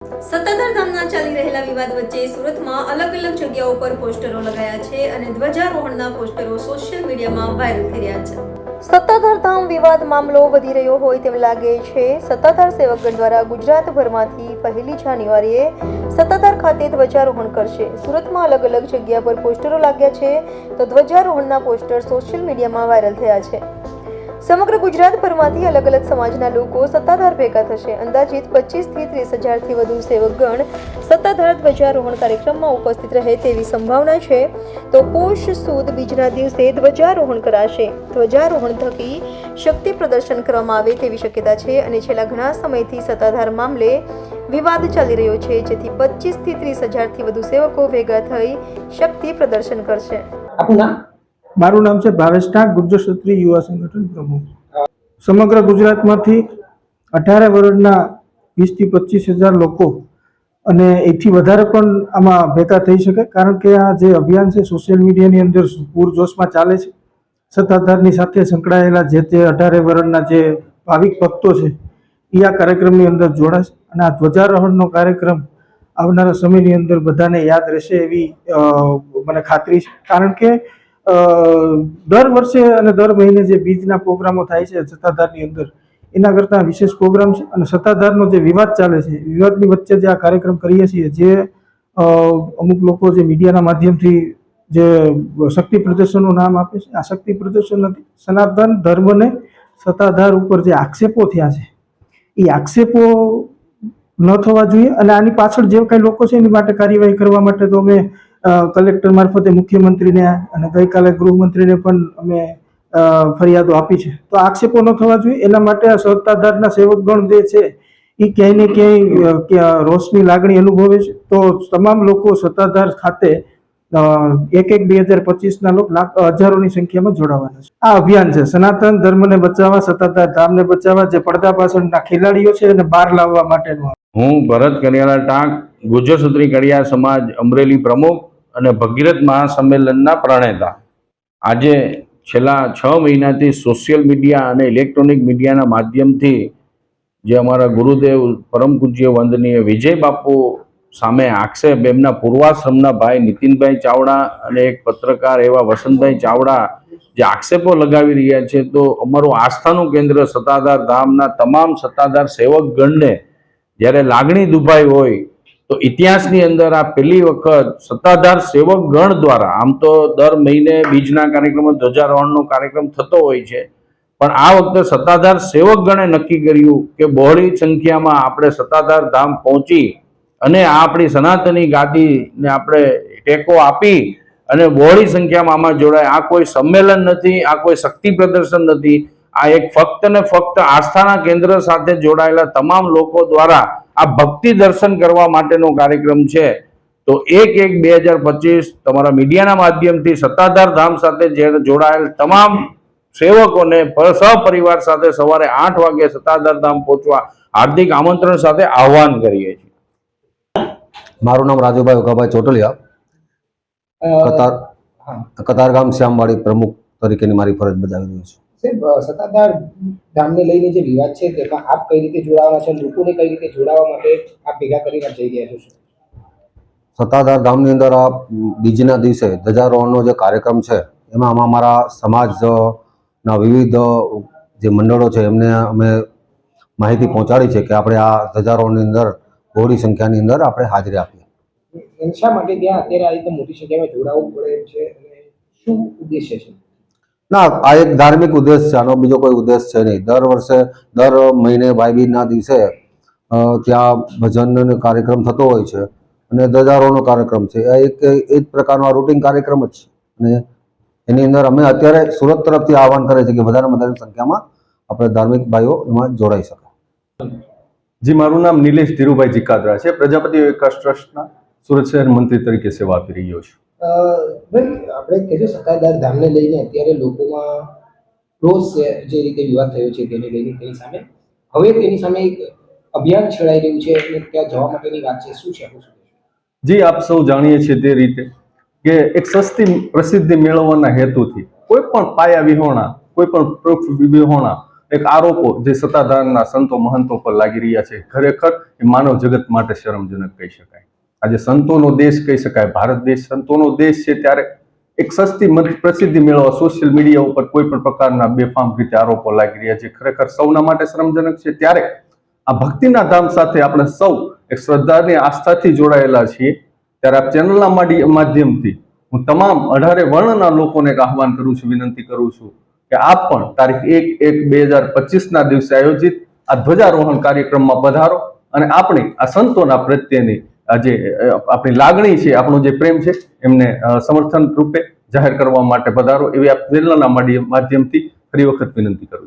સત્તાધાર ધામના ચાલી રહેલા વિવાદ વચ્ચે સુરતમાં અલગ અલગ જગ્યાઓ પર પોસ્ટરો લગાયા છે અને ધ્વજારોહણના પોસ્ટરો સોશિયલ મીડિયામાં વાયરલ થઈ રહ્યા છે. સત્તાધાર ધામ વિવાદ મામલો વધી રહ્યો હોય તેમ લાગે છે. સત્તાધાર સેવકગણ દ્વારા ગુજરાતભરમાંથી 1 જાન્યુઆરીએ સત્તાધાર ખાતે ધ્વજારોહણ કરશે. સુરતમાં અલગ અલગ જગ્યા પર પોસ્ટરો લાગ્યા છે તો ધ્વજારોહણના પોસ્ટર સોશિયલ મીડિયામાં વાયરલ થયા છે. સમગ્ર ગુજરાતભરમાંથી અલગ અલગ સમાજના લોકો સત્તાધાર ભેગા થશે. અંદાજિત 25 થી 30 હજારથી વધુ સેવકગણ સત્તાધાર ધ્વજારોહણ કાર્યક્રમમાં ઉપસ્થિત રહે તેવી સંભાવના છે. તો પોષ સુદ બીજના દિવસે ધ્વજારોહણ કરાશે. ધ્વજારોહણ થકી શક્તિ પ્રદર્શન કરવામાં આવે તેવી શક્યતા છે અને છેલ્લા ઘણા સમયથી સત્તાધાર મામલે વિવાદ ચાલી રહ્યો છે, જેથી 25 થી 30 હજારથી વધુ સેવકો ભેગા થઈ શક્તિ પ્રદર્શન કરશે. આપનું નામ? મારું નામ છે ભાવેશ ટાંક, ગુર્જર ક્ષત્રિય યુવા સંગઠન પ્રમુખ. સમગ્ર ગુજરાતમાંથી 18 વર્ષના 20 થી 25 હજાર લોકો અને એથી વધારે પણ આમાં ભેગા થઈ શકે, કારણ કે આ જે અભિયાન છે સોશિયલ મીડિયાની અંદર પૂરજોશમાં ચાલે છે. સત્તાધારની સાથે સંકળાયેલા જે 18 વર્ષના જે ભાવિક ભક્તો છે એ આ કાર્યક્રમની અંદર જોડાશે અને આ ધ્વજારોહણનો કાર્યક્રમ આવનારા સમયની અંદર બધાને યાદ રહેશે એવી મને ખાતરી છે. કારણ કે દર વર્ષે અને દર મહિને જે બીજના પ્રોગ્રામો થાય છે સત્તાધારની અંદર, એના કરતાં વિશેષ પ્રોગ્રામ છે. અને સત્તાધારનો જે વિવાદ ચાલે છે, વિવાદની વચ્ચે જે આ કાર્યક્રમ કરીએ છીએ, જે અમુક લોકો જે મીડિયાના માધ્યમથી જે શક્તિ પ્રદર્શનનું નામ આપે છે, આ શક્તિ પ્રદર્શન નથી. સનાતન ધર્મને સત્તાધાર ઉપર જે આક્ષેપો થયા છે એ આક્ષેપો ન થવા જોઈએ અને આની પાછળ જે કાંઈ લોકો છે એની માટે કાર્યવાહી કરવા માટે તો અમે કલેક્ટર મારફતે મુખ્યમંત્રીને અને ગઈકાલે ગૃહમંત્રીને પણ અમે ફરિયાદો આપી છે. તો આક્ષેપો ન થવા જોઈએ એના માટે આ સત્તાધારના સેવકગણ જે છે એ ક્યાંય ને ક્યાંય રોષની લાગણી અનુભવે છે. તો તમામ લોકો સત્તાધાર ખાતે 1/1/2025 લોકો હજારોની સંખ્યામાં જોડાવાના છે. આ અભિયાન છે સનાતન ધર્મને બચાવવા, સત્તાધાર ધામને બચાવવા, જે પડદા પાછળના ખેલાડીઓ છે એને બહાર લાવવા માટેનું. હું ભરત કરિયાલા ટાંક, ગુર્જર ક્ષત્રિય કડિયા સમાજ અમરેલી પ્રમુખ અને ભગીરથ મહાસંમેલનના પ્રણેતા. આજે છેલ્લા 6 મહિનાથી સોશિયલ મીડિયા અને ઇલેક્ટ્રોનિક મીડિયાના માધ્યમથી જે અમારા ગુરુદેવ પરમ પૂજ્ય વંદનીય વિજય બાપુ સામે આક્ષેપ, એમના પૂર્વાશ્રમના ભાઈ નીતિનભાઈ ચાવડા અને એક પત્રકાર એવા વસંતભાઈ ચાવડા જે આક્ષેપો લગાવી રહ્યા છે, તો અમારું આસ્થાનું કેન્દ્ર સત્તાધાર ધામના તમામ સત્તાધાર સેવકગણને જ્યારે લાગણી દુભાઈ હોય તો ઇતિહાસની અંદર આ પહેલી વખત સત્તાધાર સેવક ગણ દ્વારા, આમ તો દર મહિને બીજના કાર્યક્રમો ધ્વજારોહણનો કાર્યક્રમ થતો હોય છે, પણ આ વખતે સત્તાધાર સેવક ગણે નક્કી કર્યું કે બહોળી સંખ્યામાં આપણે સત્તાધાર ધામ પહોંચી અને આપણી સનાતની ગાદીને આપણે ટેકો આપી અને બહોળી સંખ્યામાં આમાં જોડાય. આ કોઈ સંમેલન નથી, આ કોઈ શક્તિ પ્રદર્શન નથી, આ એક ફક્ત ને ફક્ત આસ્થાના કેન્દ્ર સાથે જોડાયેલા તમામ લોકો દ્વારા આ ભક્તિ દર્શન કરવા માટેનો કાર્યક્રમ છે. તો 1/1/2025 તમારા મીડિયાના માધ્યમથી સત્તાધાર ધામ સાથે જોડાયેલ તમામ સેવકોને સહપરિવાર સાથે સવારે 8 વાગે સત્તાધાર ધામ પહોંચવા હાર્દિક આમંત્રણ સાથે આહવાન કરીએ છીએ. મારું નામ રાજુભાઈ ઓકાભાઈ ચોટલિયા, કતારગામ શ્યામવાડી પ્રમુખ તરીકેની મારી ફરજ બજાવી રહ્યો છું. સત્તાધાર ધામને લઈને જે વિવાદ છે તેમાં આપ કઈ રીતે જોડાવાના છે, લોકોને કઈ રીતે જોડાવા માટે આપ ભેગા કરીને જઈ રહ્યા છો? સત્તાધાર ધામની અંદર આ બીજના દિવસે ધ્વજારોહણનો જે કાર્યક્રમ છે એમાં અમારા સમાજના વિવિધ જે મંડળો છે એમને અમે માહિતી પહોંચાડી છે કે આપણે આ ધ્વજારોહણની અંદર બહોળી સંખ્યાની અંદર આપણે હાજરી આપીએ. શા માટે ત્યાં અત્યારે આ રીતે મોટી સંખ્યામાં જોડાવવું પડે છે અને શું ઉદ્દેશ્ય છે? ના, આ એક ધાર્મિક ઉદ્દેશ છે, આનો બીજો કોઈ ઉદ્દેશ છે નહીં. દર મહિને ભાઈ બીજના દિવસે ત્યાં ભજનનો કાર્યક્રમ થતો હોય છે અને ધ્વજારોહણનો કાર્યક્રમ છે. આ એક પ્રકારનો રૂટીન કાર્યક્રમ જ છે અને એની અંદર અમે અત્યારે સુરત તરફથી આહવાન કરે છે કે વધારે સંખ્યામાં આપણે ધાર્મિક ભાઈઓ એમાં જોડાઈ શકે. જી, મારું નામ નિલેશ ધીરુભાઈ જીકાદરા છે. પ્રજાપતિ વિકાસ ટ્રસ્ટના સુરત શહેર મંત્રી તરીકે સેવા આપી રહ્યો છું. ભાઈ, આપણે કહેજો સત્તાધાર ધામને લઈને અત્યારે લોકોમાં રોષ છે, જે રીતે વિવાદ થયો છે તેને લઈને તેની સામે હવે તેની સામે એક અભિયાન છેડાઈ રહ્યું છે અને ત્યાં જવા માટેની વાત છે. શું છે? જી, આપ સૌ જાણીએ છીએ તે રીતે કે એક સસ્તી પ્રસિદ્ધિ મેળવવાના હેતુથી કોઈ પણ પાયા વિહોણા, કોઈ પણ પ્રૂફ વિહોણા એક આરોપો જે સત્તાધારના સંતો મહંતો પર લાગી રહ્યા છે, ખરેખર એ માનવ જગત માટે શરમજનક કહી શકાય. આજે સંતોનો દેશ કહી શકાય, ભારત દેશ સંતોનો દેશ છે, ત્યારે એક સસ્તી પ્રસિદ્ધિ મેળવવા સોશિયલ મીડિયા ઉપર કોઈ પણ પ્રકારના બેફામ રીતે આરોપો લાગી રહ્યા છે, ખરેખર સૌના માટે શરમજનક છે. ત્યારે આ ભક્તિના ધામ સાથે આપણે સૌ એક શ્રદ્ધાની આસ્થાથી જોડાયેલા છીએ, ત્યારે આ ચેનલના માધ્યમથી હું તમામ 18 વર્ણના લોકોને એક આહવાન કરું છું, વિનંતી કરું છું કે આપ પણ તારીખ 1/1/2025 દિવસે આયોજિત આ ધ્વજારોહણ કાર્યક્રમમાં પધારો અને આપણી આ સંતોના પ્રત્યેની જે આપણી લાગણી છે, આપણો જે પ્રેમ છે, એમને સમર્થન રૂપે જાહેર કરવા માટે પધારો, એવી આ ચેનલના માધ્યમથી ફરી વખત વિનંતી કરું છું.